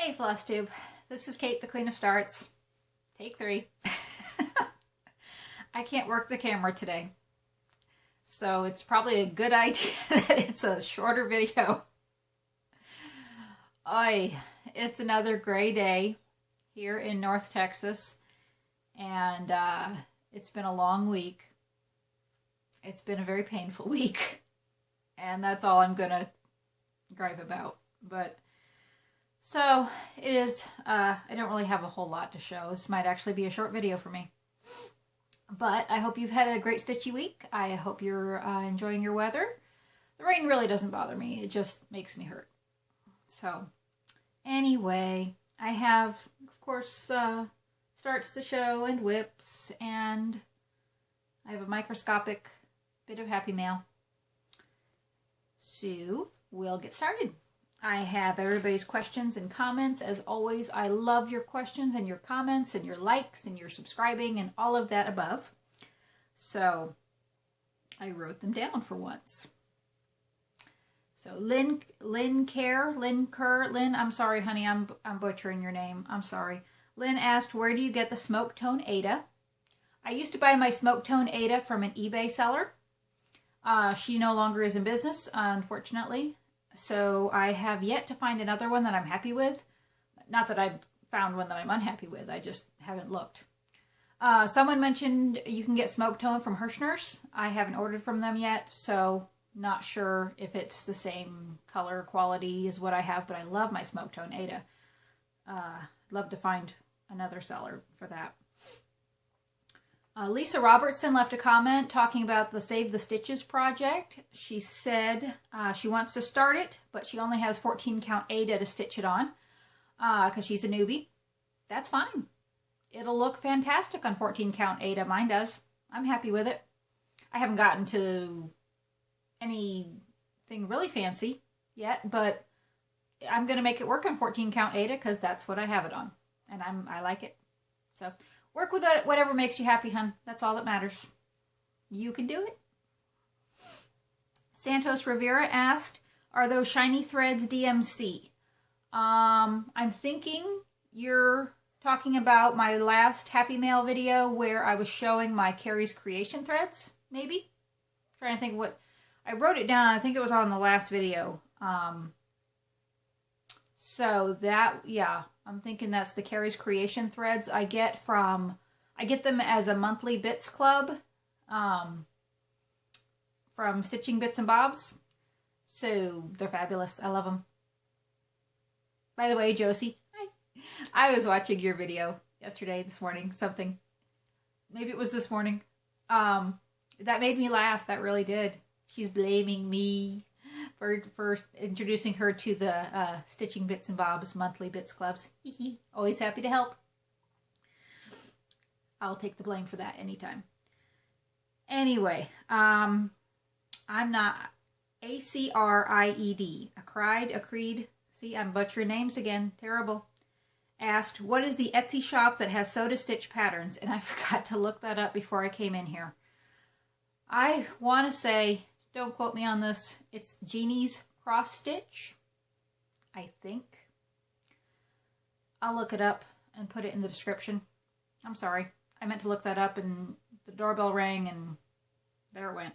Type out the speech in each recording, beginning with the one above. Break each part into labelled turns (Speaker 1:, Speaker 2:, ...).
Speaker 1: Hey Flosstube, this is Kate, the Queen of Starts. Take 3. I can't work the camera today, so it's probably a good idea that it's a shorter video. Oi, it's another gray day here in North Texas, and it's been a long week. It's been a very painful week, and that's all I'm gonna gripe about. But so it is, I don't really have a whole lot to show. This might actually be a short video for me. But I hope you've had a great stitchy week. I hope you're enjoying your weather. The rain really doesn't bother me. It just makes me hurt. So anyway, I have, of course, starts to show and whips, and I have a microscopic bit of happy mail. So we'll get started. I have everybody's questions and comments. As always, I love your questions and your comments and your likes and your subscribing and all of that above. So I wrote them down for once. So Lynn, I'm sorry, honey, I'm butchering your name. I'm sorry. Lynn asked, where do you get the smoke tone Ada? I used to buy my smoke tone Ada from an eBay seller. She no longer is in business, unfortunately. So I have yet to find another one that I'm happy with. Not that I've found one that I'm unhappy with. I just haven't looked. Someone mentioned you can get smoke tone from Hirschner's. I haven't ordered from them yet, so not sure if it's the same color quality as what I have, but I love my smoke tone Ada. Love to find another seller for that. Lisa Robertson left a comment talking about the Save the Stitches project. She said she wants to start it, but she only has 14 count Ada to stitch it on because she's a newbie. That's fine. It'll look fantastic on 14 count Ada. Mine does. I'm happy with it. I haven't gotten to anything really fancy yet, but I'm going to make it work on 14 count Ada because that's what I have it on, and I like it. So work with it, whatever makes you happy, hun. That's all that matters. You can do it. Santos Rivera asked, are those shiny threads DMC? I'm thinking you're talking about my last Happy Mail video where I was showing my Carrie's Creation threads, maybe? Trying to think what... I wrote it down. I think it was on the last video. So that, yeah, I'm thinking that's the Carrie's Creation threads I get them as a monthly bits club from Stitching Bits and Bobs. So they're fabulous. I love them. By the way, Josie, I was watching your video yesterday, this morning, something. Maybe it was this morning. That made me laugh. That really did. She's blaming me for introducing her to the Stitching Bits and Bobs monthly bits clubs. Always happy to help. I'll take the blame for that anytime. Anyway, I'm not ACRIED. Acreed. See, I'm butchering names again. Terrible. Asked, what is the Etsy shop that has sew to stitch patterns? And I forgot to look that up before I came in here. I want to say, don't quote me on this, it's Jeannie's Cross Stitch, I think. I'll look it up and put it in the description. I'm sorry. I meant to look that up and the doorbell rang and there it went.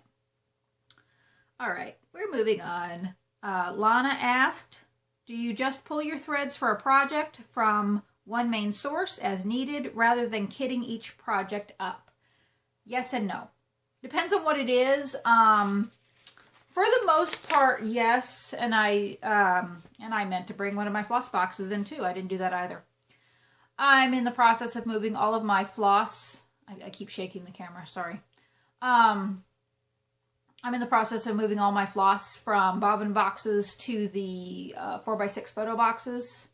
Speaker 1: Alright, we're moving on. Lana asked, do you just pull your threads for a project from one main source as needed rather than kitting each project up? Yes and no. Depends on what it is. For the most part, yes. And I meant to bring one of my floss boxes in too. I didn't do that either. I'm in the process of moving all of my floss. I keep shaking the camera, sorry. I'm in the process of moving all my floss from bobbin boxes to the 4x6 photo boxes.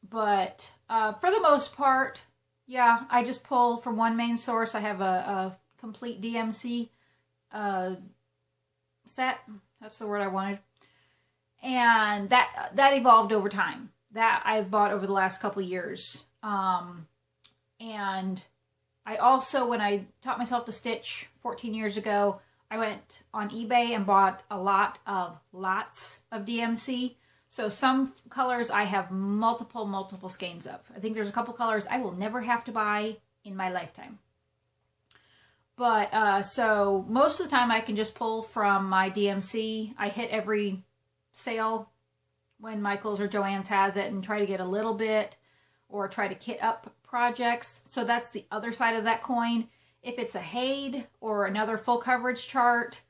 Speaker 1: But for the most part, yeah, I just pull from one main source. I have a complete DMC set. That's the word I wanted. And that evolved over time. That I've bought over the last couple of years. And I also, when I taught myself to stitch 14 years ago, I went on eBay and bought lots of DMC. So some colors I have multiple skeins of. I think there's a couple colors I will never have to buy in my lifetime. But so most of the time I can just pull from my DMC. I hit every sale when Michael's or Joann's has it and try to get a little bit or try to kit up projects. So that's the other side of that coin. If it's a Haid or another full coverage chart,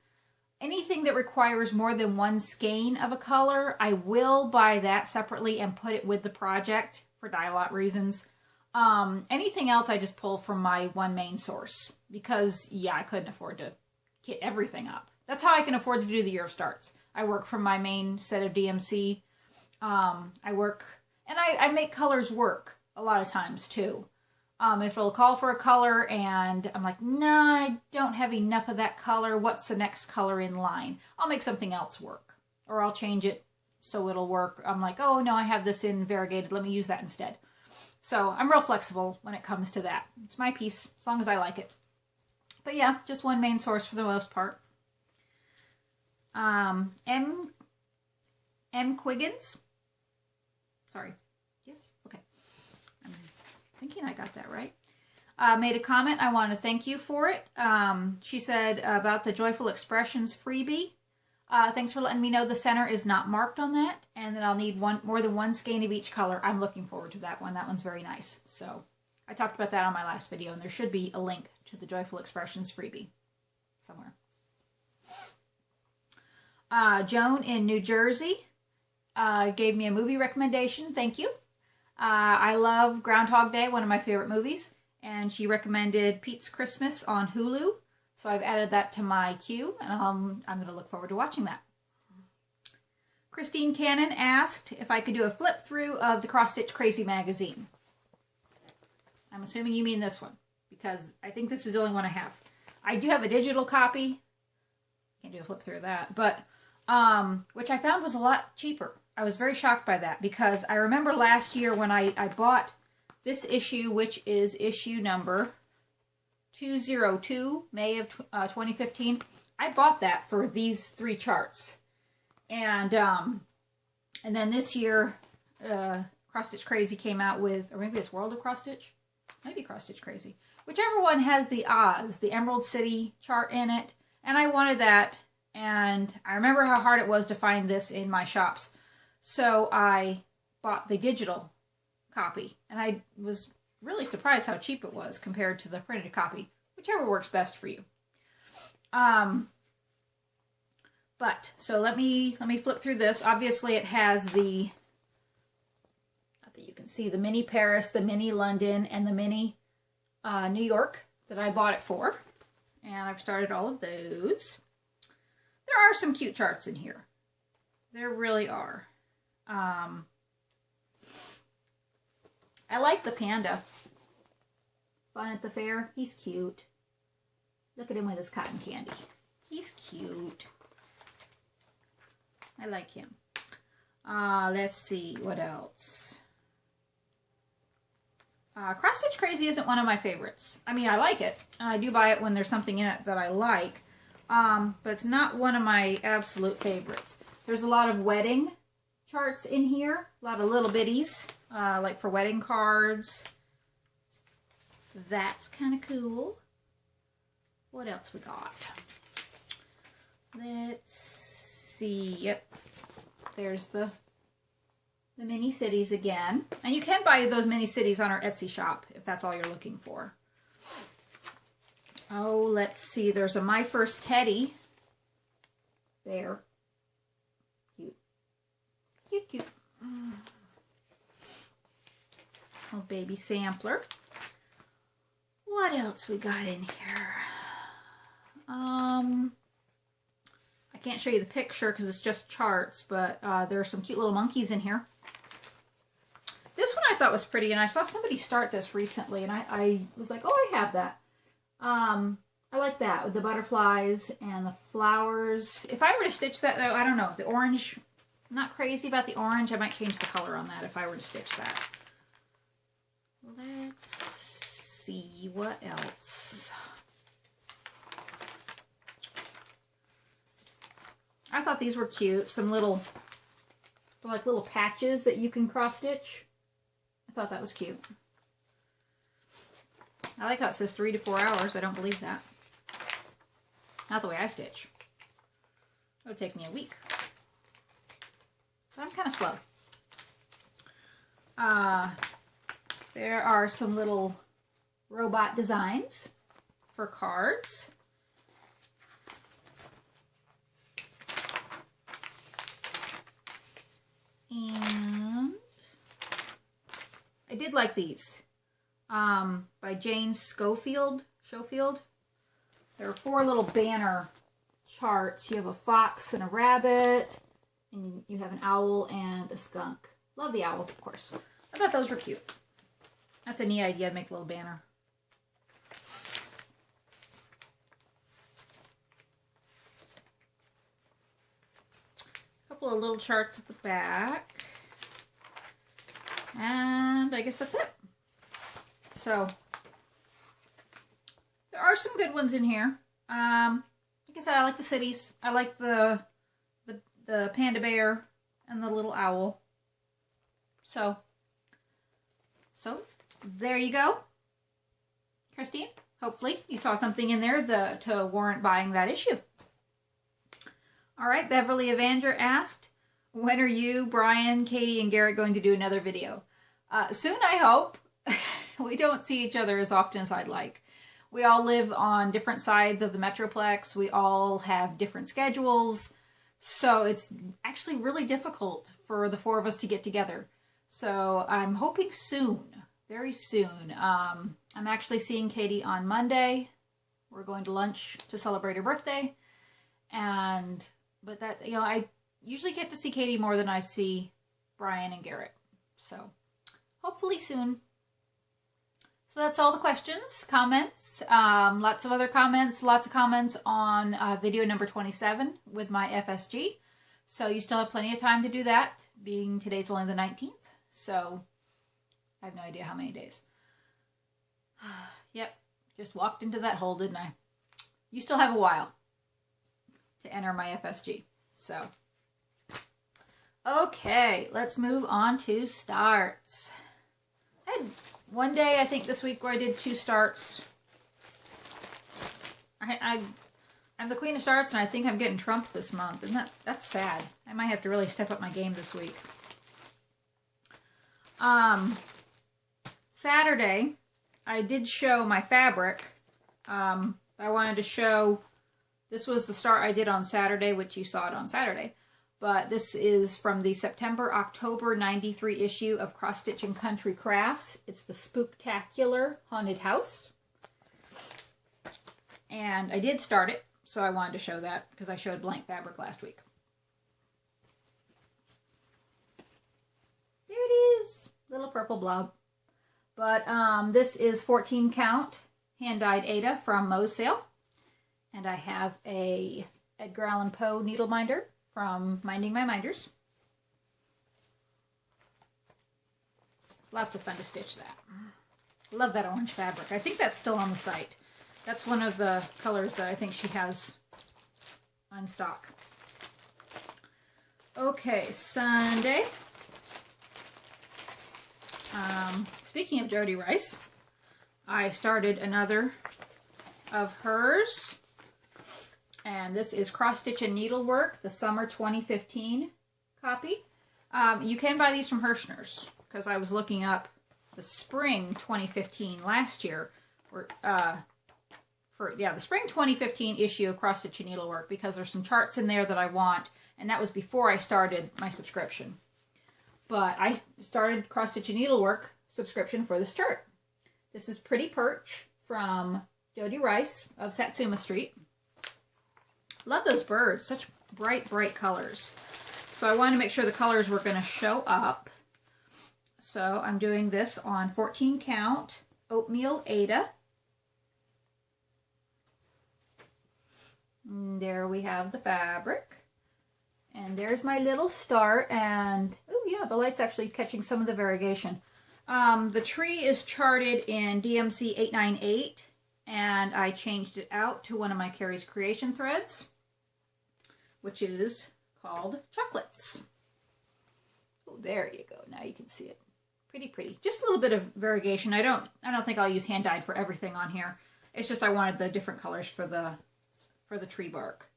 Speaker 1: anything that requires more than one skein of a color, I will buy that separately and put it with the project for die-lot reasons. Anything else I just pull from my one main source because, yeah, I couldn't afford to kit everything up. That's how I can afford to do the Year of Starts. I work from my main set of DMC. I work, and I make colors work a lot of times too. If it'll call for a color and I'm like, no, I don't have enough of that color. What's the next color in line? I'll make something else work. Or I'll change it so it'll work. I'm like, oh no, I have this in variegated. Let me use that instead. So I'm real flexible when it comes to that. It's my piece, as long as I like it. But yeah, just one main source for the most part. M. Quiggins. Sorry. Yes? Okay. I'm thinking I got that right. Made a comment. I want to thank you for it. She said about the Joyful Expressions freebie. Thanks for letting me know the center is not marked on that, and that I'll need more than one skein of each color. I'm looking forward to that one. That one's very nice. So I talked about that on my last video, and there should be a link to the Joyful Expressions freebie somewhere. Joan in New Jersey gave me a movie recommendation. Thank you. I love Groundhog Day, one of my favorite movies, and she recommended Pete's Christmas on Hulu. So I've added that to my queue, and I'm going to look forward to watching that. Christine Cannon asked if I could do a flip through of the Cross Stitch Crazy magazine. I'm assuming you mean this one, because I think this is the only one I have. I do have a digital copy. Can't do a flip through of that, but which I found was a lot cheaper. I was very shocked by that, because I remember last year when I bought this issue, which is issue number 202, May of 2015. I bought that for these 3 charts. And then this year, Cross Stitch Crazy came out with, or maybe it's World of Cross Stitch? Maybe Cross Stitch Crazy. Whichever one has the Oz, the Emerald City chart in it. And I wanted that. And I remember how hard it was to find this in my shops. So I bought the digital copy. And I was really surprised how cheap it was compared to the printed copy. Whichever works best for you. But so let me flip through this. Obviously it has the, not that you can see, the mini Paris, the mini London, and the mini New York that I bought it for. And I've started all of those. There are some cute charts in here. There really are. I like the panda. Fun at the fair. He's cute. Look at him with his cotton candy. He's cute. I like him. Let's see. What else? Cross Stitch Crazy isn't one of my favorites. I mean, I like it. And I do buy it when there's something in it that I like. But it's not one of my absolute favorites. There's a lot of wedding charts in here. A lot of little bitties. Like for wedding cards. That's kind of cool. What else we got? Let's see. Yep. There's the mini cities again. And you can buy those mini cities on our Etsy shop if that's all you're looking for. Oh, let's see. There's a My First Teddy. There. Cute. Cute, cute. Little baby sampler. What else we got in here? I can't show you the picture because it's just charts, but there are some cute little monkeys in here. This one I thought was pretty, and I saw somebody start this recently, and I was like, oh, I have that. I like that with the butterflies and the flowers. If I were to stitch that, though, I don't know. The orange, I'm not crazy about the orange. I might change the color on that if I were to stitch that. Let's see what else. I thought these were cute. Some little They're like little patches that you can cross stitch. I thought that was cute. I like how it says 3 to 4 hours. I don't believe that. Not the way I stitch. It would take me a week. So I'm kind of slow. There are some little robot designs for cards. And I did like these. By Jane Schofield. There are 4 little banner charts. You have a fox and a rabbit, and you have an owl and a skunk. Love the owl, of course. I thought those were cute. That's a neat idea to make a little banner. A couple of little charts at the back. And I guess that's it. So, there are some good ones in here. Like I said, I like the cities. I like the panda bear and the little owl. So there you go. Christine, hopefully you saw something in there to warrant buying that issue. All right, Beverly Evanger asked, when are you, Brian, Katie, and Garrett going to do another video? Soon, I hope. We don't see each other as often as I'd like. We all live on different sides of the Metroplex. We all have different schedules. So it's actually really difficult for the 4 of us to get together. So I'm hoping soon, very soon. I'm actually seeing Katie on Monday. We're going to lunch to celebrate her birthday. But that, you know, I usually get to see Katie more than I see Brian and Garrett. So hopefully soon. So that's all the questions, comments, lots of other comments, lots of comments on video number 27 with my FSG. So you still have plenty of time to do that, being today's only the 19th. So I have no idea how many days. Yep, just walked into that hole, didn't I? You still have a while to enter my FSG. So, okay, let's move on to starts. I had one day, I think this week, where I did 2 starts. I'm the queen of starts, and I think I'm getting trumped this month. That's sad. I might have to really step up my game this week. Saturday, I did show my fabric. I wanted to show, this was the start I did on Saturday, which you saw it on Saturday. But this is from the September-October 93 issue of Cross Stitch and Country Crafts. It's the Spooktacular Haunted House. And I did start it, so I wanted to show that because I showed blank fabric last week. There it is, little purple blob. But this is 14 count hand-dyed Ada from Moe's Sale. And I have a Edgar Allan Poe needle minder from Minding My Minders. Lots of fun to stitch that. Love that orange fabric. I think that's still on the site. That's one of the colors that I think she has on stock. Okay, Sunday. Speaking of Jody Rice, I started another of hers. And this is Cross Stitch and Needlework, the Summer 2015 copy. You can buy these from Hirschner's, because I was looking up the Spring 2015 last year, or the Spring 2015 issue of Cross Stitch and Needlework, because there's some charts in there that I want, and that was before I started my subscription. But I started Cross Stitch and Needlework subscription for this chart. This is Pretty Perch from Jody Rice of Satsuma Street. Love those birds, such bright, bright colors. So I wanted to make sure the colors were going to show up. So I'm doing this on 14 count Oatmeal Ada. And there we have the fabric. And there's my little star. And, oh yeah, the light's actually catching some of the variegation. The tree is charted in DMC 898. And I changed it out to one of my Carrie's Creation threads, which is called Chocolates. there you go. Now you can see it. Pretty pretty. Just a little bit of variegation. I don't think I'll use hand dyed for everything on here. It's just I wanted the different colors for the tree bark.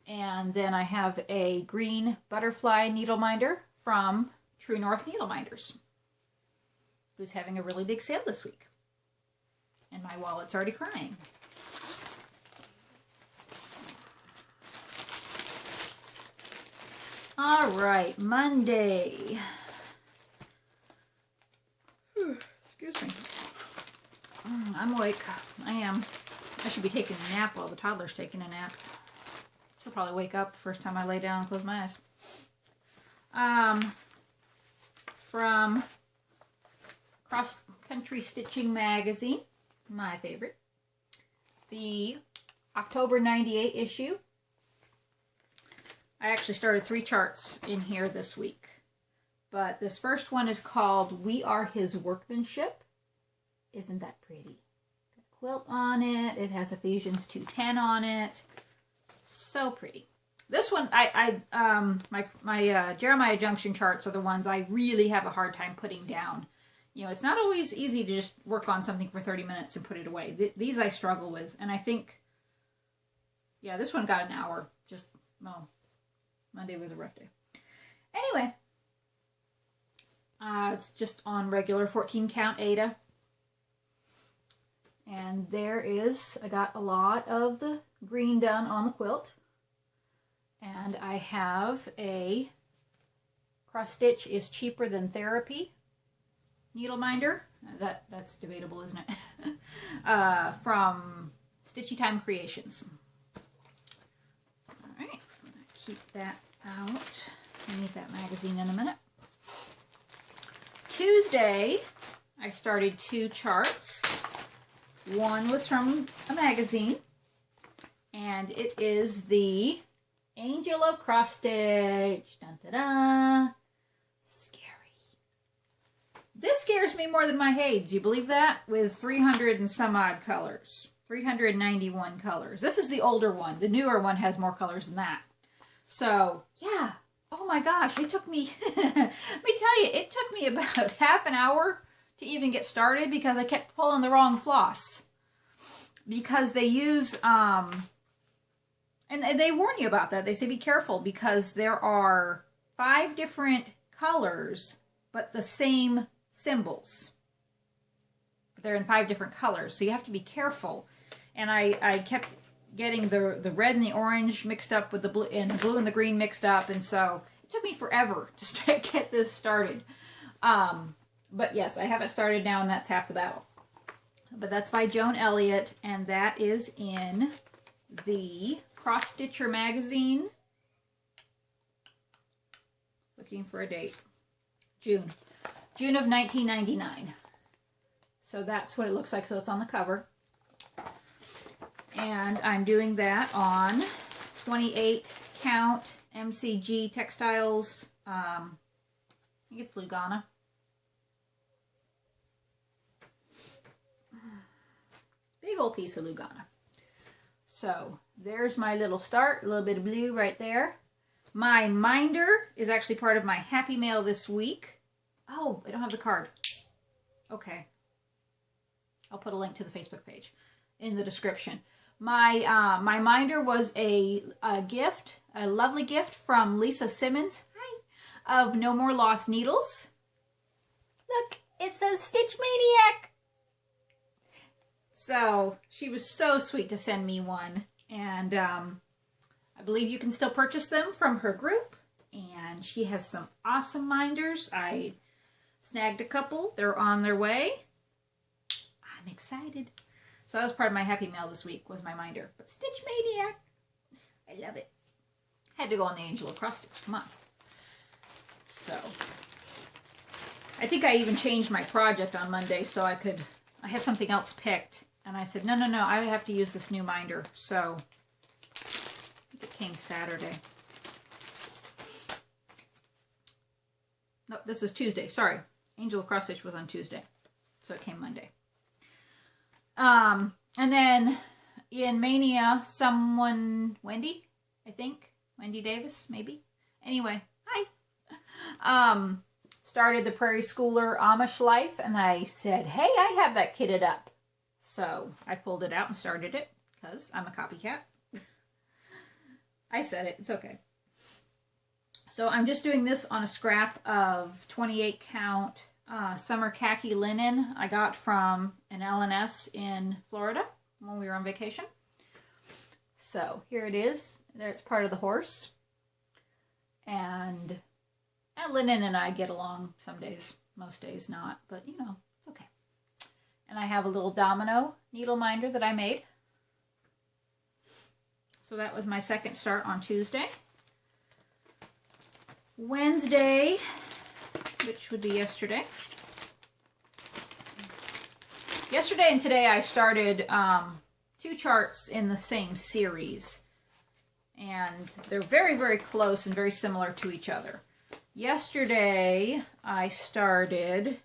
Speaker 1: And then I have a green butterfly needle minder from True North Needle Minders, who's having a really big sale this week. And my wallet's already crying. All right, Monday. Excuse me. I'm awake. I am. I should be taking a nap while the toddler's taking a nap. She'll probably wake up the first time I lay down and close my eyes. From Cross Country Stitching Magazine, my favorite. The October 98 issue. I actually started 3 charts in here this week. But this first one is called We Are His Workmanship. Isn't that pretty? Got a quilt on it. It has Ephesians 2:10 on it. So pretty. This one, my Jeremiah Junction charts are the ones I really have a hard time putting down. You know, it's not always easy to just work on something for 30 minutes and put it away. These I struggle with. And I think, yeah, this one got an hour. Just, well, Monday was a rough day. Anyway, it's just on regular 14 count Aida. And there is, I got a lot of the green done on the quilt. And I have a Cross Stitch is Cheaper Than Therapy needle minder. That's debatable, isn't it? From Stitchy Time Creations. All right, I'm going to keep that out. I need that magazine in a minute. Tuesday, I started 2 charts. One was from a magazine, and it is the Angel of Cross Stitch. Dun, da, da. Scary. This scares me more than my Hades. You believe that? With 300 and some odd colors. 391 colors. This is the older one. The newer one has more colors than that. So, yeah. Oh my gosh, it took me, let me tell you, it took me about half an hour to even get started because I kept pulling the wrong floss. Because they use, and they warn you about that. They say be careful because there are 5 different colors, but the same symbols. They're in 5 different colors, so you have to be careful. And I kept getting the red and the orange mixed up with the blue, and the blue and the green mixed up, and so it took me forever to get this started. But yes, I have it started now, and that's half the battle. But that's by Joan Elliott, and that is in the Cross Stitcher magazine. Looking for a date. June of 1999. So that's what it looks like. So it's on the cover. And I'm doing that on 28 count MCG textiles. I think it's Lugana. Big old piece of Lugana. So there's my little start. A little bit of blue right there. My minder is actually part of my Happy Mail this week. Oh, I don't have the card. Okay. I'll put a link to the Facebook page in the description. My minder was a gift, a lovely gift from Lisa Simmons, hi, of No More Lost Needles. Look, it says Stitch Maniac. So she was so sweet to send me one, and I believe you can still purchase them from her group. And she has some awesome minders. I snagged a couple. They're on their way. I'm excited. So that was part of my Happy Mail this week, was my minder. But Stitch Maniac, I love it. Had to go on the Angel of Cross Stitch, come on. So, I think I even changed my project on Monday so I had something else picked. And I said, no, I have to use this new minder. So, I think it came Saturday. No, this is Tuesday, sorry. Angel of Cross Stitch was on Tuesday. So it came Monday. And then in Mania, Wendy, I think. Wendy Davis, maybe. Anyway, hi. started the Prairie Schooler Amish life, and I said, hey, I have that kitted up. So I pulled it out and started it, because I'm a copycat. I said it. It's okay. So I'm just doing this on a scrap of 28 count summer khaki linen I got from an L&S in Florida when we were on vacation. So here it is. There, it's part of the horse. And linen and I get along some days, most days not, but you know, it's okay. And I have a little domino needle minder that I made. So that was my second start on Tuesday. Wednesday, which would be yesterday. Yesterday and today I started 2 charts in the same series. And they're very, very close and very similar to each other. Yesterday I started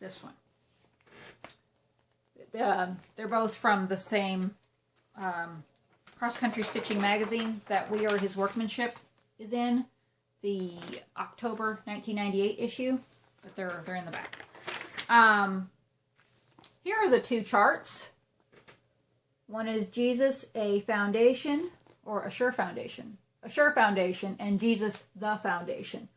Speaker 1: this one. They're both from the same cross-country stitching magazine that We Are His Workmanship is in. The October 1998 issue, but they're in the back. Here are the 2 charts. One is Jesus, a foundation, or a sure foundation. A sure foundation, and Jesus, the foundation.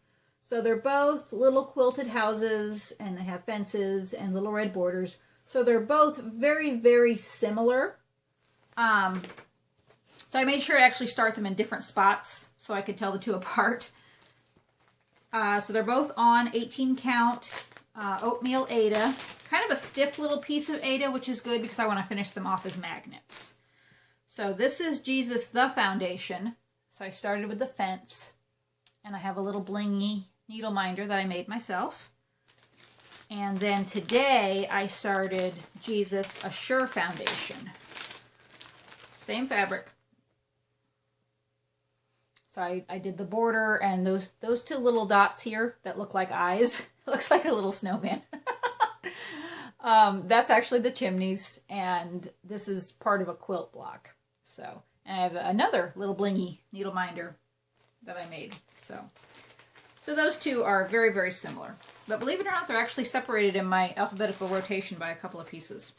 Speaker 1: So they're both little quilted houses, and they have fences and little red borders. So they're both very, very similar. So I made sure to actually start them in different spots so I could tell the 2 apart. So they're both on 18 count oatmeal Aida. Kind of a stiff little piece of Aida, which is good because I want to finish them off as magnets. So this is Jesus the Foundation. So I started with the fence. And I have a little blingy needle minder that I made myself. And then today I started Jesus a Sure Foundation. Same fabric. So I did the border and those 2 little dots here that look like eyes. It looks like a little snowman. That's actually the chimneys, and this is part of a quilt block. So, and I have another little blingy needle minder that I made. So those 2 are very, very similar. But believe it or not, they're actually separated in my alphabetical rotation by a couple of pieces.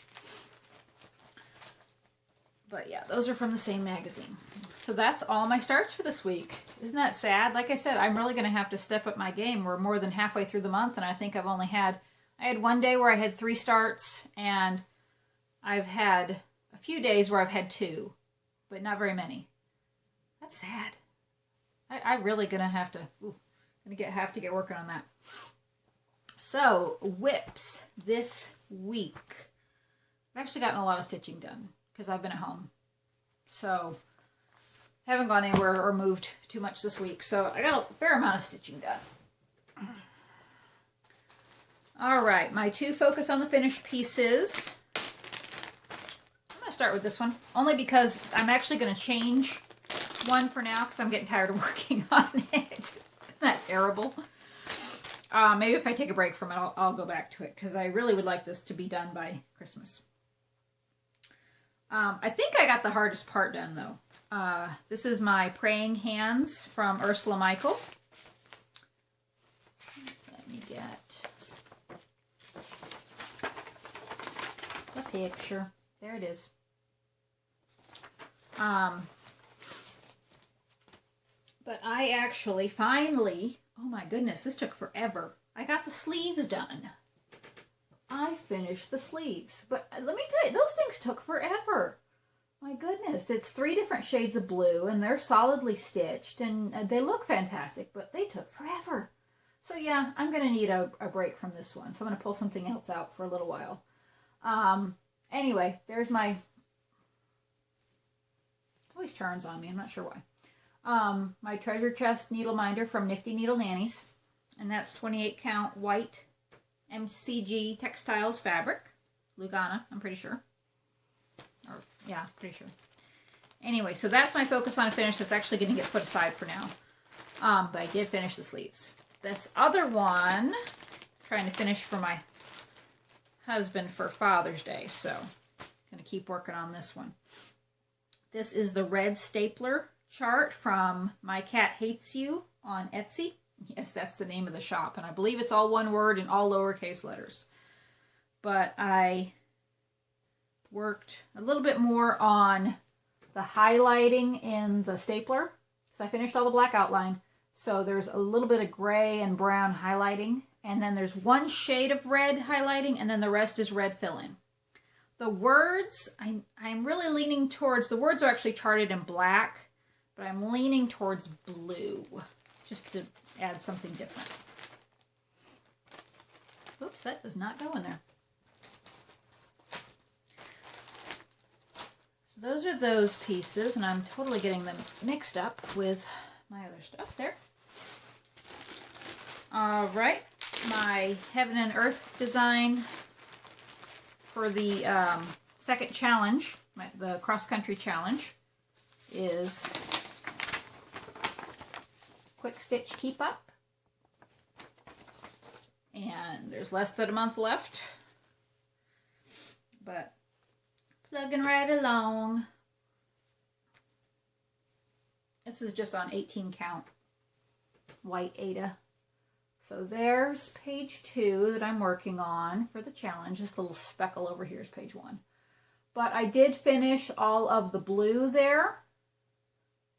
Speaker 1: But yeah, those are from the same magazine. So that's all my starts for this week. Isn't that sad? Like I said, I'm really going to have to step up my game. We're more than halfway through the month, and I think I had one day where I had 3 starts, and I've had a few days where I've had 2, but not very many. That's sad. I really going to have to, have to get working on that. So, whips this week. I've actually gotten a lot of stitching done because I've been at home. So, haven't gone anywhere or moved too much this week. So, I got a fair amount of stitching done. All right, my 2 focus on the finished pieces. I'm going to start with this one, only because I'm actually going to change one for now because I'm getting tired of working on it. Isn't that terrible? Maybe if I take a break from it, I'll go back to it because I really would like this to be done by Christmas. I think I got the hardest part done, though. This is my Praying Hands from Ursula Michael. Let me get the picture. There it is. But I actually finally, oh my goodness, this took forever. I got the sleeves done. I finished the sleeves. But let me tell you, those things took forever. My goodness, it's 3 different shades of blue, and they're solidly stitched, and they look fantastic, but they took forever. So yeah, I'm going to need a break from this one. So I'm going to pull something else out for a little while. Anyway, there's my, always turns on me, I'm not sure why. My treasure chest needle minder from Nifty Needle Nannies, and that's 28 count white MCG textiles fabric, Lugana, I'm pretty sure. Or, yeah, pretty sure. Anyway, so that's my focus on a finish that's actually going to get put aside for now. But I did finish the sleeves. This other one, trying to finish for my husband for Father's Day, so going to keep working on this one. This is the red stapler chart from My Cat Hates You on Etsy. Yes, that's the name of the shop, and I believe it's all one word and all lowercase letters. But I worked a little bit more on the highlighting in the stapler, because I finished all the black outline. So there's a little bit of gray and brown highlighting, and then there's one shade of red highlighting, and then the rest is red fill-in. The words, I'm really leaning towards, the words are actually charted in black, but I'm leaning towards blue, just to add something different. Oops, that does not go in there. So those are those pieces, and I'm totally getting them mixed up with my other stuff there. All right, my Heaven and Earth design for the second challenge, the cross-country challenge, is quick stitch keep up. And there's less than a month left, but plugging right along. This is just on 18 count white Aida. So there's page 2 that I'm working on for the challenge. This little speckle over here is page 1. But I did finish all of the blue there.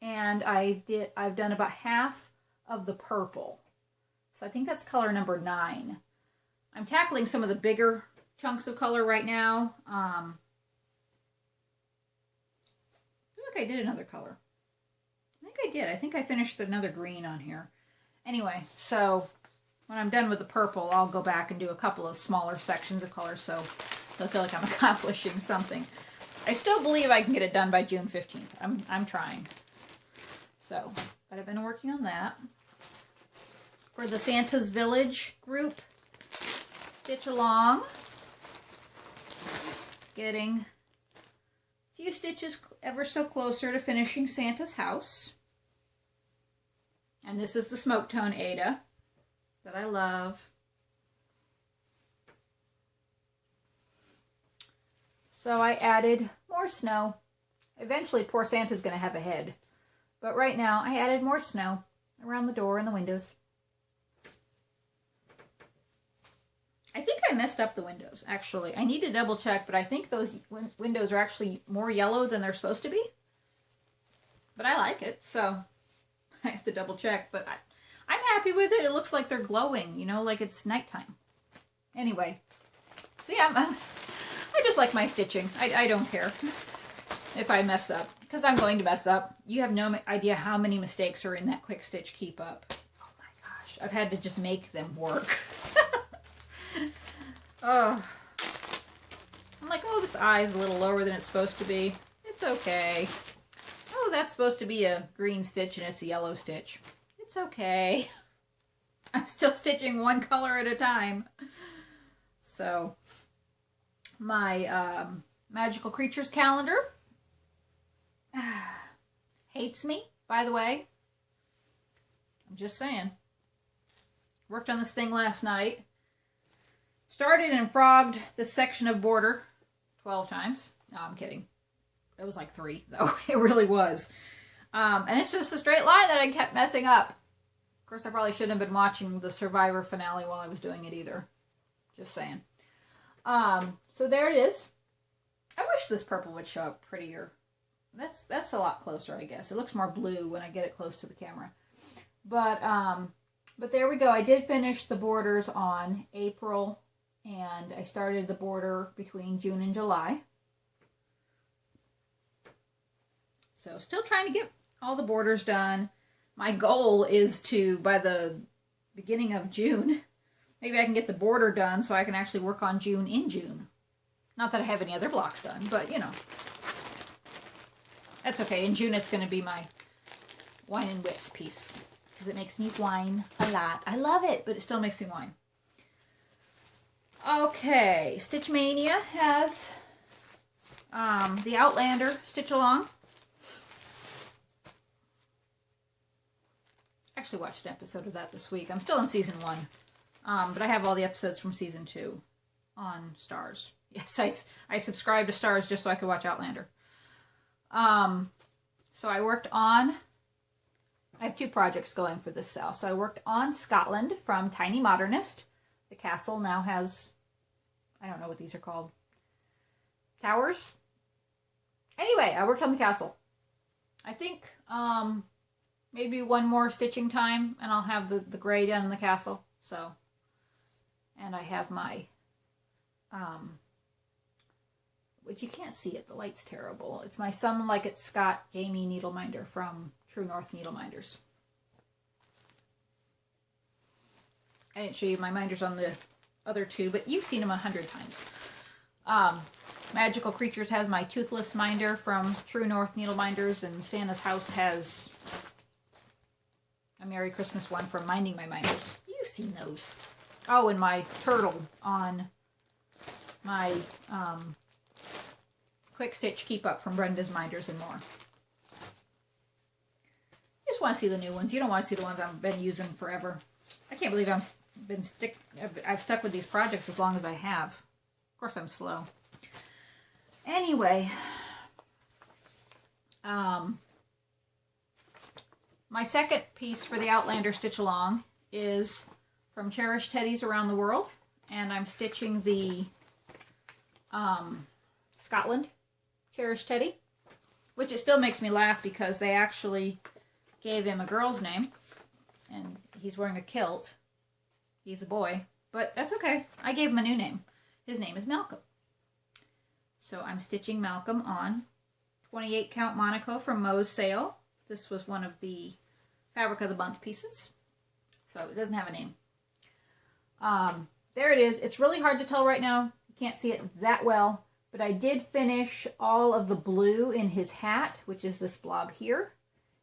Speaker 1: And I've done about half of the purple. So I think that's color number 9. I'm tackling some of the bigger chunks of color right now. I feel like I did another color. I think I did. I think I finished another green on here. Anyway, so when I'm done with the purple, I'll go back and do a couple of smaller sections of color so I feel like I'm accomplishing something. I still believe I can get it done by June 15th. I'm trying. So, but I've been working on that. For the Santa's Village group, stitch along. Getting a few stitches ever so closer to finishing Santa's house. And this is the smoke tone Aida that I love. So I added more snow. Eventually poor Santa's going to have a head. But right now I added more snow around the door and the windows. I think I messed up the windows, actually. I need to double check, but I think those windows are actually more yellow than they're supposed to be. But I like it, so I have to double check. But I'm happy with it. It looks like they're glowing, you know, like it's nighttime. Anyway, see, I just like my stitching. I don't care if I mess up, because I'm going to mess up. You have no idea how many mistakes are in that quick stitch keep up. Oh my gosh, I've had to just make them work. Oh, I'm like, oh, this eye is a little lower than it's supposed to be. It's okay. Oh, that's supposed to be a green stitch and it's a yellow stitch. It's okay. I'm still stitching one color at a time. So, my Magical Creatures calendar hates me, by the way. I'm just saying. Worked on this thing last night. Started and frogged this section of border 12 times. No, I'm kidding. It was like 3, though. It really was. And it's just a straight line that I kept messing up. Of course, I probably shouldn't have been watching the Survivor finale while I was doing it either. Just saying. So there it is. I wish this purple would show up prettier. That's a lot closer, I guess. It looks more blue when I get it close to the camera. But there we go. I did finish the borders on April, and I started the border between June and July. So still trying to get all the borders done. My goal is to, by the beginning of June, maybe I can get the border done so I can actually work on June in June. Not that I have any other blocks done, but you know. That's okay. In June it's going to be my wine and whips piece, because it makes me whine a lot. I love it, but it still makes me whine. Okay, Stitch Mania has the Outlander Stitch Along. Actually watched an episode of that this week. I'm still in season 1, but I have all the episodes from season 2 on Stars. Yes, I subscribed to Stars just so I could watch Outlander. So I worked on I have two projects going for this sale. So I worked on Scotland from Tiny Modernist. The castle now has, I don't know what these are called, towers. Anyway, I worked on the castle. I think maybe one more stitching time and I'll have the gray done in the castle. So, and I have my, which you can't see it, the light's terrible. It's my Some Like It Scott Jamie Needleminder from True North Needleminders. I didn't show you my minders on the other two, but you've seen them 100 times. Magical Creatures has my Toothless Minder from True North Needleminders, and Santa's House has a Merry Christmas one from Minding My Minders. You've seen those. Oh, and my turtle on my Quick Stitch Keep Up from Brenda's Minders and more. You just want to see the new ones. You don't want to see the ones I've been using forever. I can't believe I've stuck with these projects as long as I have. Of course I'm slow. Anyway, my second piece for the Outlander Stitch Along is from Cherished Teddies Around the World, and I'm stitching the Scotland Cherished Teddy, which it still makes me laugh because they actually gave him a girl's name, and he's wearing a kilt. He's a boy, but that's okay. I gave him a new name. His name is Malcolm. So I'm stitching Malcolm on 28 count Monaco from Moe's sale. This was one of the Fabric of the Month pieces. So it doesn't have a name. There it is. It's really hard to tell right now. You can't see it that well. But I did finish all of the blue in his hat, which is this blob here.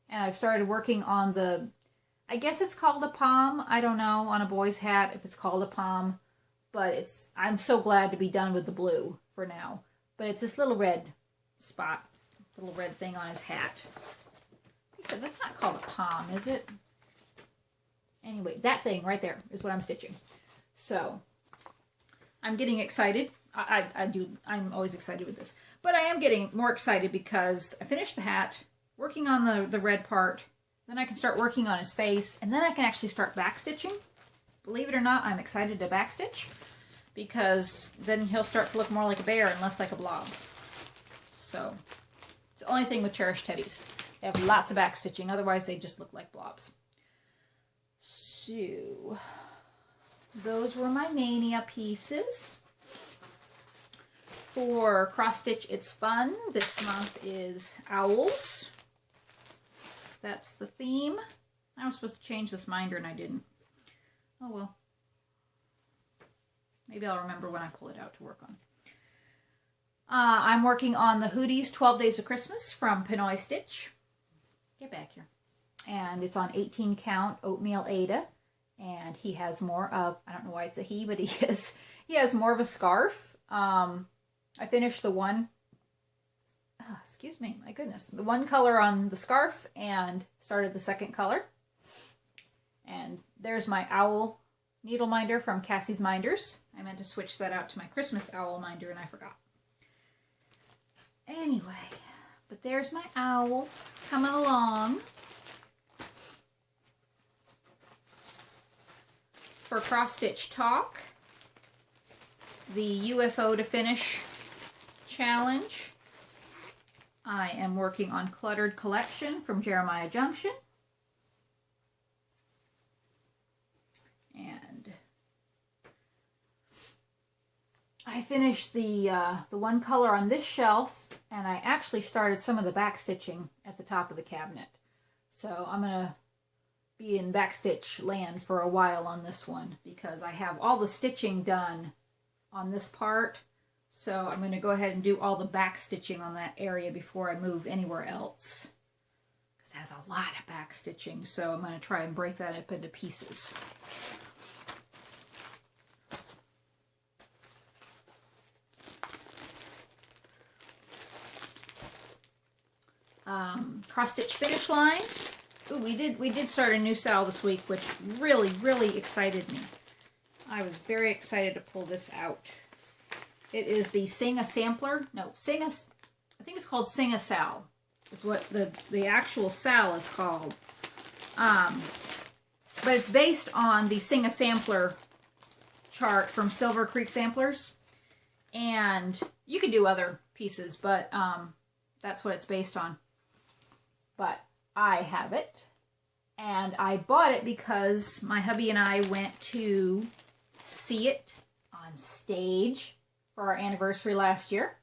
Speaker 1: And I've started working on the, I guess it's called a palm. I don't know on a boy's hat if it's called a palm. But I'm so glad to be done with the blue for now. But it's this little red spot, little red thing on his hat. He said, that's not called a palm, is it? Anyway, that thing right there is what I'm stitching. So, I'm getting excited. I'm always excited with this. But I am getting more excited because I finished the hat, working on the red part, then I can start working on his face, and then I can actually start backstitching. Believe it or not, I'm excited to backstitch, because then he'll start to look more like a bear and less like a blob. So, it's the only thing with Cherished Teddies. They have lots of backstitching, otherwise they just look like blobs. So, those were my Mania pieces. For Cross Stitch It's Fun, this month is owls. That's the theme. I was supposed to change this minder and I didn't. Oh well. Maybe I'll remember when I pull it out to work on. I'm working on the Hooties 12 Days of Christmas from Pinoy Stitch. Get back here. And it's on 18 count Oatmeal Ada. And he has more of, I don't know why it's a he, but he has more of a scarf. I finished the one, excuse me, my goodness, the one color on the scarf and started the second color. And there's my owl needle minder from Cassie's Minders. I meant to switch that out to my Christmas owl minder and I forgot. Anyway, but there's my owl coming along. For Cross Stitch Talk, the UFO to Finish challenge, I am working on Cluttered Collection from Jeremiah Junction. And I finished the one color on this shelf, and I actually started some of the back stitching at the top of the cabinet. So I'm going to be in backstitch land for a while on this one because I have all the stitching done on this part. So I'm going to go ahead and do all the back stitching on that area before I move anywhere else. Because it has a lot of back stitching, so I'm going to try and break that up into pieces. Cross Stitch Finish Line. Ooh, we did start a new style this week, which really, really excited me. I was very excited to pull this out. It is the Sing a Sampler. No, I think it's called Sing a Sal. It's what the actual sal is called. But it's based on the Sing a Sampler chart from Silver Creek Samplers. And you could do other pieces, but that's what it's based on. But I have it. And I bought it because my hubby and I went to see it on stage for our anniversary last year.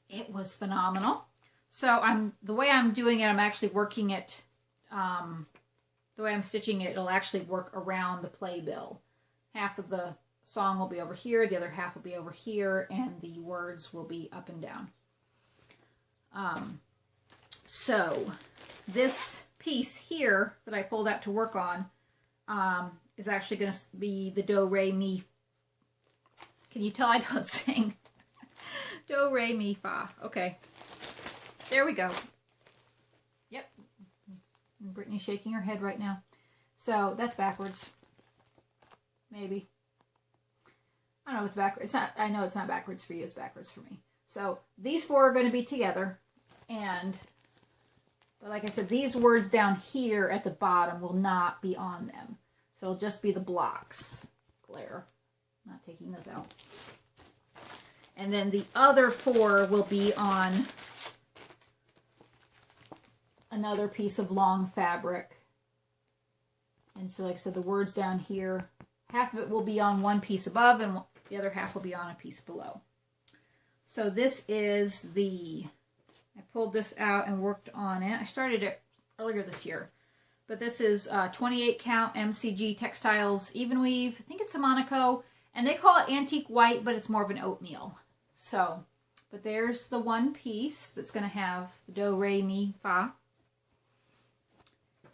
Speaker 1: It was phenomenal. So the way I'm doing it, I'm actually working it, the way I'm stitching it, it'll actually work around the playbill. Half of the song will be over here, the other half will be over here, and the words will be up and down. So this piece here that I pulled out to work on is actually going to be the do, re, mi. Can you tell I don't sing? Do, re, mi, fa. Okay. There we go. Yep. Brittany's shaking her head right now. So that's backwards. Maybe. I don't know if it's backwards. It's not, I know it's not backwards for you. It's backwards for me. So these four are going to be together. But like I said, these words down here at the bottom will not be on them. So it'll just be the blocks. Glare. Not taking those out. And then the other four will be on another piece of long fabric. And so like I said, the words down here, half of it will be on one piece above and the other half will be on a piece below. So this is I pulled this out and worked on it. I started it earlier this year. But this is 28 count MCG Textiles Even Weave. I think it's a Monaco. And they call it antique white, but it's more of an oatmeal. So, but there's the one piece that's going to have the do, re, mi, fa.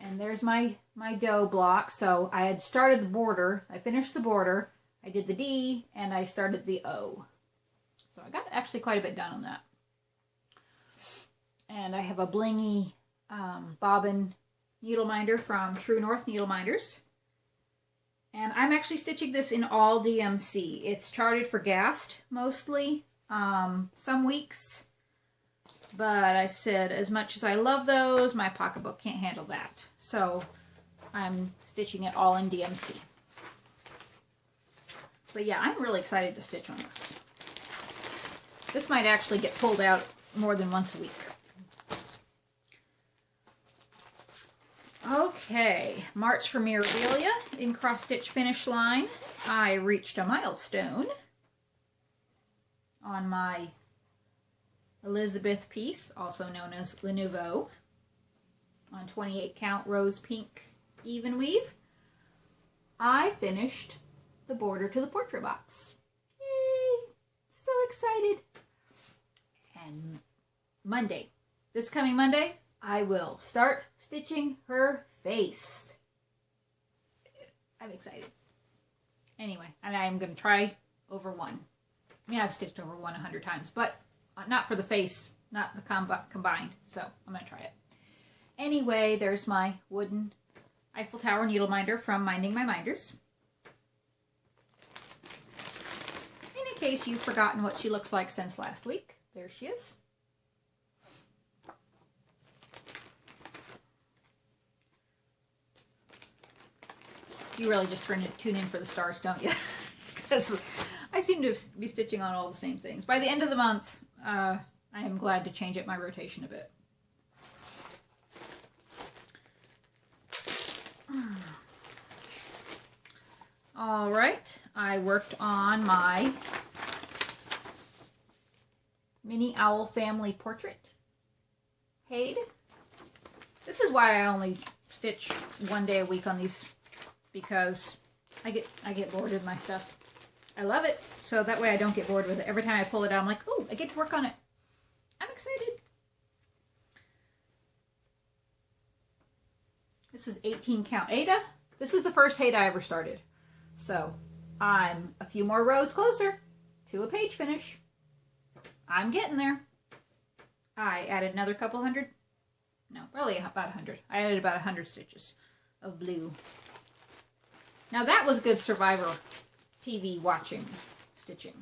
Speaker 1: And there's my dough block. So I had started the border. I finished the border. I did the D and I started the O. So I got actually quite a bit done on that. And I have a blingy bobbin needle minder from True North Needle Minders. And I'm actually stitching this in all DMC. It's charted for Gast mostly, some weeks. But I said, as much as I love those, my pocketbook can't handle that. So I'm stitching it all in DMC. But yeah, I'm really excited to stitch on this. This might actually get pulled out more than once a week. Okay, March for Mirabilia in cross stitch finish line. I reached a milestone on my Elizabeth piece, also known as Le Nouveau, on 28 count rose pink even weave. I finished the border to the portrait box. Yay! So excited. And Monday, this coming Monday, I will start stitching her face. I'm excited. Anyway, and I'm going to try over one. I mean, I've stitched over one 100 times, but not for the face, not the combined. So I'm going to try it. Anyway, there's my wooden Eiffel Tower needle minder from Minding My Minders. And in case you've forgotten what she looks like since last week, there she is. You really just tune in for the stars, don't you? Because I seem to be stitching on all the same things. By the end of the month, I am glad to change up my rotation a bit. All right, I worked on my Mini Owl Family Portrait. Hayed. This is why I only stitch one day a week on these, because I get bored with my stuff. I love it, so that way I don't get bored with it. Every time I pull it out, I'm like, oh, I get to work on it. I'm excited. This is 18 count Ada. This is the first Hayed I ever started. So I'm a few more rows closer to a page finish. I'm getting there. I added another couple hundred. No, really about 100. I added about 100 stitches of blue. Now that was good Survivor TV watching stitching.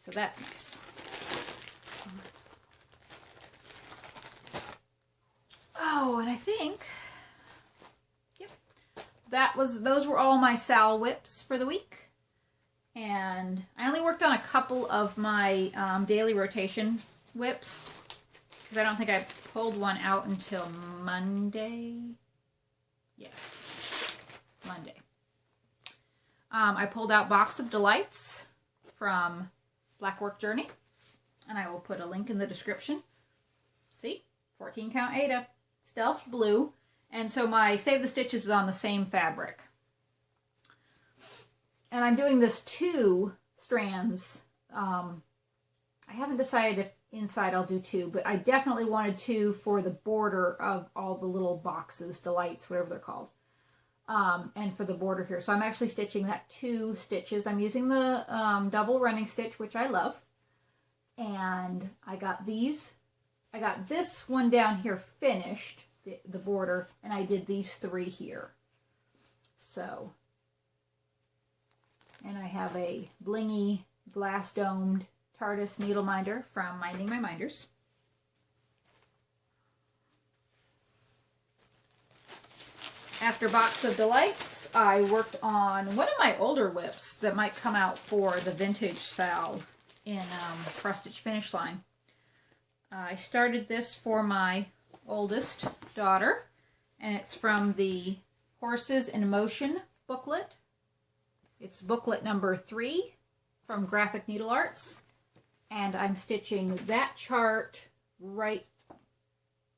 Speaker 1: So that's nice. Oh, and I think, yep, those were all my Sal whips for the week. And I only worked on a couple of my daily rotation whips, because I don't think I pulled one out until Monday. Yes, Monday. I pulled out Box of Delights from Black Work Journey, and I will put a link in the description. See? 14 count Ada, Stealth Blue, and so my Save the Stitches is on the same fabric. And I'm doing this 2 strands. I haven't decided if inside I'll do 2, but I definitely wanted 2 for the border of all the little boxes, delights, whatever they're called. And for the border here. So I'm actually stitching that 2 stitches. I'm using the double running stitch, which I love. And I got these. I got this one down here finished, the border, and I did these 3 here. So, and I have a blingy glass domed TARDIS needle minder from Minding My Minders. After Box of Delights, I worked on one of my older whips that might come out for the vintage Sal in Cross Stitch Finish Line. I started this for my oldest daughter, and it's from the Horses in Motion booklet. It's booklet number 3 from Graphic Needle Arts, and I'm stitching that chart right,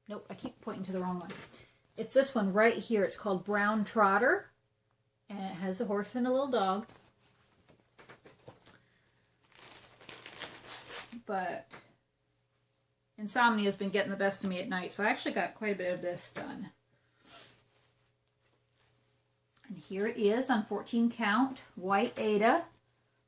Speaker 1: nope, I keep pointing to the wrong one. It's this one right here. It's called Brown Trotter, and it has a horse and a little dog. But insomnia has been getting the best of me at night, so I actually got quite a bit of this done. And here it is on 14 count, white Ada.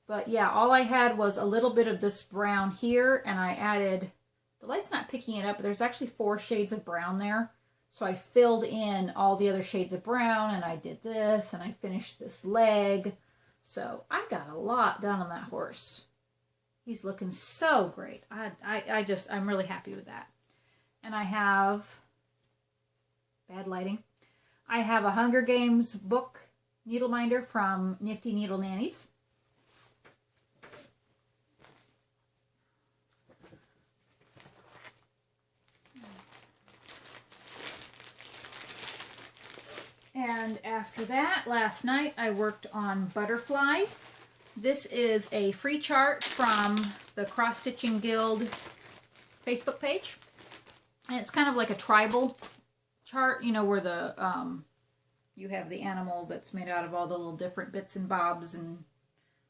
Speaker 1: But yeah, all I had was a little bit of this brown here, and I added, the light's not picking it up, but there's actually 4 shades of brown there. So I filled in all the other shades of brown, and I did this, and I finished this leg. So I got a lot done on that horse. He's looking so great. I'm really happy with that. And I have, bad lighting, I have a Hunger Games book needle minder from Nifty Needle Nannies. And after that, last night, I worked on Butterfly. This is a free chart from the Cross Stitching Guild Facebook page. And it's kind of like a tribal chart, you know, where the you have the animal that's made out of all the little different bits and bobs and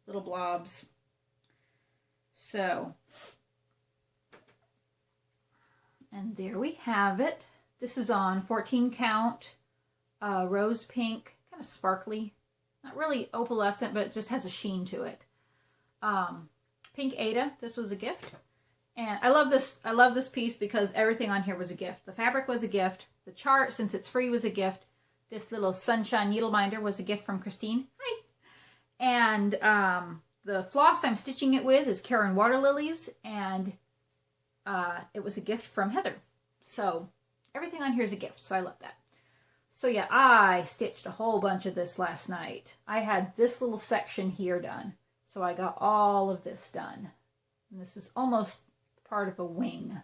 Speaker 1: little blobs. So, and there we have it. This is on 14 count. Rose pink, kind of sparkly, not really opalescent, but it just has a sheen to it. Pink Ada, this was a gift, and I love this piece because everything on here was a gift. The fabric was a gift. The chart, since it's free, was a gift. This little sunshine needle minder was a gift from Christine. Hi. And the floss I'm stitching it with is Karen Water Lilies, and it was a gift from Heather. So everything on here is a gift, so I love that. So yeah, I stitched a whole bunch of this last night. I had this little section here done. So I got all of this done. And this is almost part of a wing.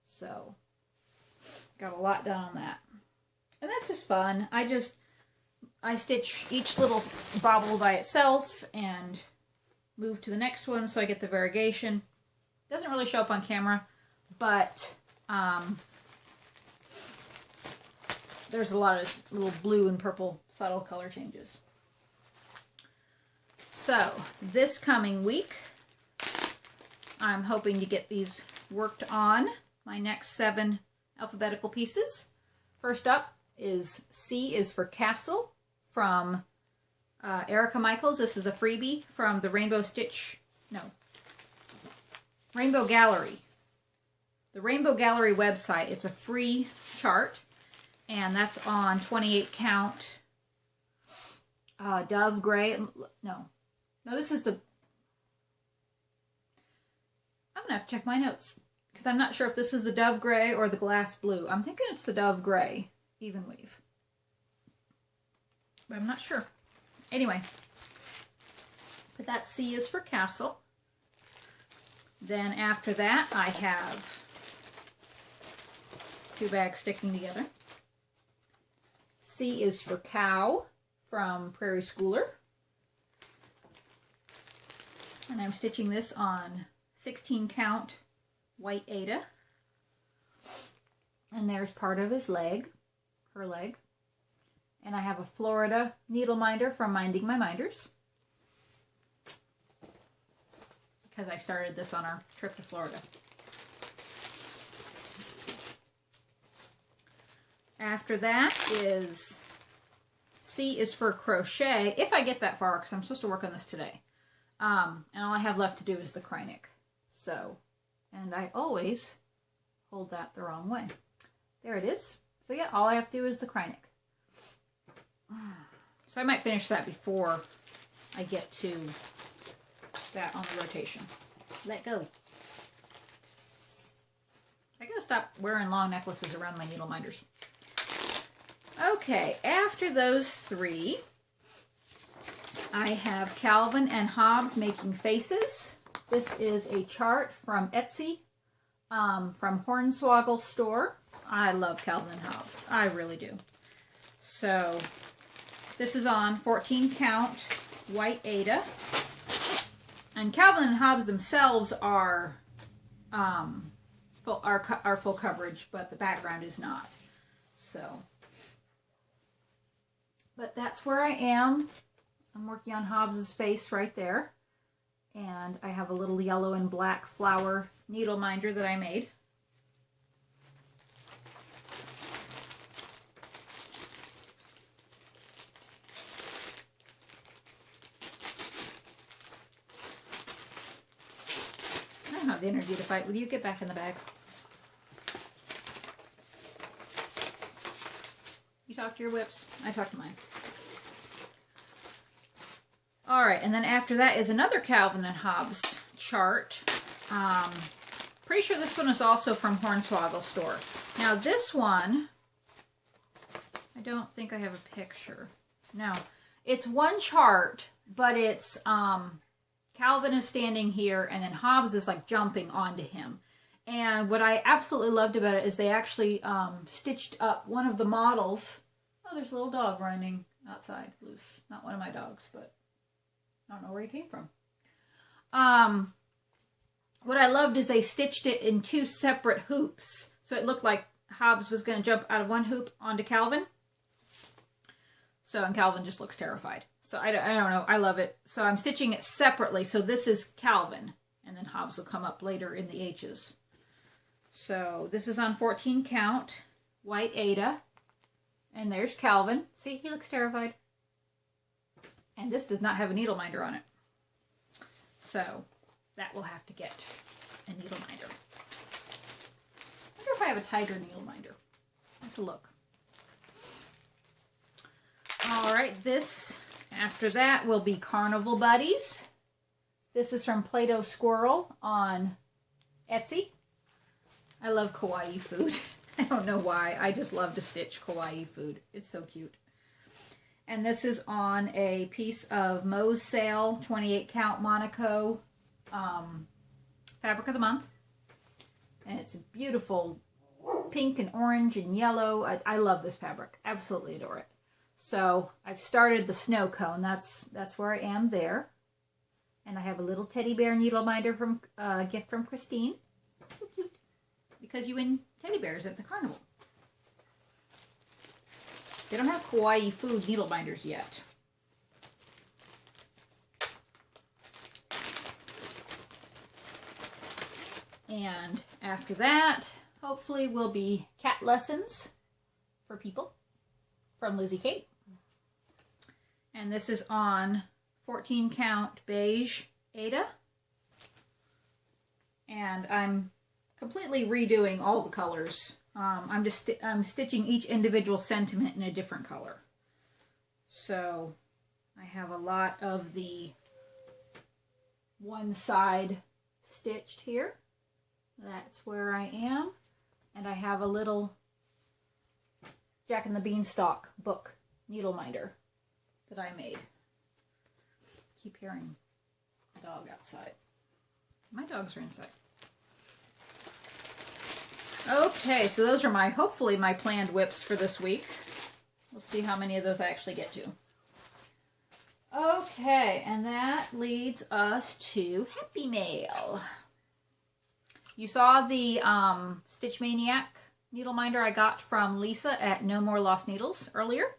Speaker 1: So, got a lot done on that. And that's just fun. I stitch each little bobble by itself and move to the next one so I get the variegation. Doesn't really show up on camera, but there's a lot of little blue and purple subtle color changes. So, this coming week, I'm hoping to get these worked on, my next 7 alphabetical pieces. First up is C is for Castle from Erica Michaels. This is a freebie from the Rainbow Gallery. The Rainbow Gallery website. It's a free chart. And that's on 28 count Dove Gray. No, this is the, I'm going to have to check my notes. because I'm not sure if this is the Dove Gray or the Glass Blue. I'm thinking it's the Dove Gray even weave, but I'm not sure. Anyway, but that C is for castle. Then after that, I have 2 bags sticking together. C is for cow from Prairie Schooler. And I'm stitching this on 16 count white Aida. And there's part of his leg, her leg. And I have a Florida needle minder from Minding My Minders, because I started this on our trip to Florida. After that is C is for crochet, if I get that far, because I'm supposed to work on this today. And all I have left to do is the Kreinik. So, and I always hold that the wrong way. There it is. So yeah, all I have to do is the Kreinik. So I might finish that before I get to that on the rotation. Let go. I gotta stop wearing long necklaces around my needle minders. Okay, after those 3, I have Calvin and Hobbes Making Faces. This is a chart from Etsy, from Hornswoggle Store. I love Calvin and Hobbes. I really do. So, this is on 14 count white Aida. And Calvin and Hobbes themselves are full coverage, but the background is not. So, but that's where I am. I'm working on Hobbes's face right there. And I have a little yellow and black flower needle minder that I made. I don't have the energy to fight with you. Get back in the bag. You talk to your whips. I talk to mine. All right, and then after that is another Calvin and Hobbes chart. Pretty sure this one is also from Hornswoggle Store. Now this one, I don't think I have a picture. No, it's one chart, but it's Calvin is standing here, and then Hobbes is like jumping onto him. And what I absolutely loved about it is they actually stitched up one of the models. Oh, there's a little dog running outside, loose. Not one of my dogs, but I don't know where he came from. What I loved is they stitched it in 2 separate hoops. So it looked like Hobbes was going to jump out of one hoop onto Calvin. So, and Calvin just looks terrified. So I don't know. I love it. So I'm stitching it separately. So this is Calvin. And then Hobbes will come up later in the H's. So this is on 14 count, white Aida. And there's Calvin. See, he looks terrified. And this does not have a needle minder on it. So that will have to get a needle minder. I wonder if I have a tiger needle minder. I have to look. All right, this, after that, will be Carnival Buddies. This is from Play-Doh Squirrel on Etsy. I love kawaii food. I don't know why. I just love to stitch kawaii food. It's so cute. And this is on a piece of Moe's Sale 28 count Monaco Fabric of the Month. And it's beautiful pink and orange and yellow. I love this fabric. Absolutely adore it. So I've started the snow cone. That's where I am there. And I have a little teddy bear needle minder from gift from Christine. So cute. Because you win teddy bears at the carnival. They don't have kawaii food needle binders yet. And after that, hopefully will be cat lessons for people from Lizzie Kate. And this is on 14 count beige Aida. And I'm completely redoing all the colors. I'm stitching each individual sentiment in a different color. So I have a lot of the one side stitched here. that's where I am. And I have a little Jack and the Beanstalk book needle minder that I made. Keep hearing the dog outside. My dogs are inside. Okay, so those are hopefully my planned whips for this week. We'll see how many of those I actually get to. Okay, and that leads us to Happy Mail. You saw the Stitch Maniac needle minder I got from Lisa at No More Lost Needles earlier.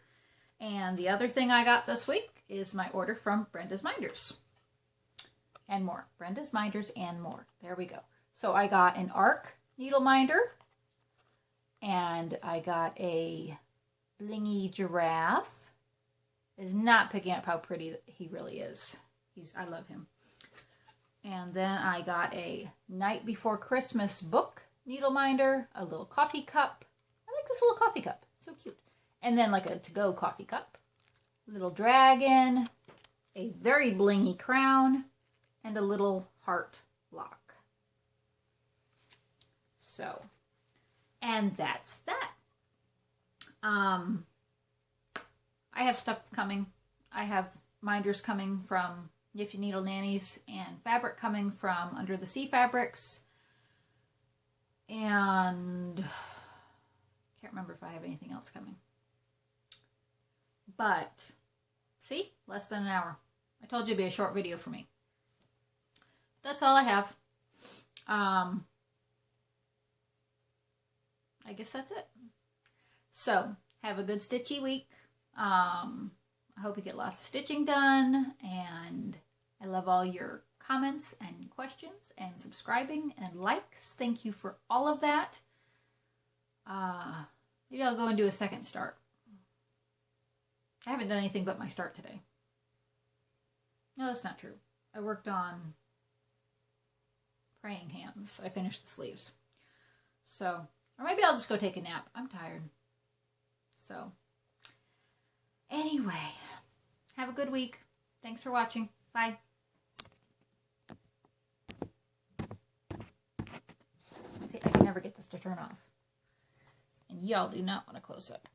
Speaker 1: And the other thing I got this week is my order from Brenda's Minders. And more. Brenda's Minders and more. There we go. So I got an ARC needle minder. And I got a blingy giraffe. Is not picking up how pretty he really is. I love him. And then I got a Night Before Christmas book needle minder, a little coffee cup. I like this little coffee cup. It's so cute. And then like a to-go coffee cup. Little dragon, a very blingy crown, and a little heart lock. So, and that's that. I have stuff coming. I have minders coming from Nifty Needle Nannies and fabric coming from Under the Sea Fabrics. And can't remember if I have anything else coming. But, see? Less than an hour. I told you it'd be a short video for me. That's all I have. I guess that's it. So, have a good stitchy week. I hope you get lots of stitching done, and I love all your comments and questions and subscribing and likes. Thank you for all of that. Maybe I'll go and do a second start. I haven't done anything but my start today. No, that's not true. I worked on praying hands. I finished the sleeves. So, or maybe I'll just go take a nap. I'm tired. So, anyway, have a good week. Thanks for watching. Bye. See, I can never get this to turn off. And y'all do not want to close up.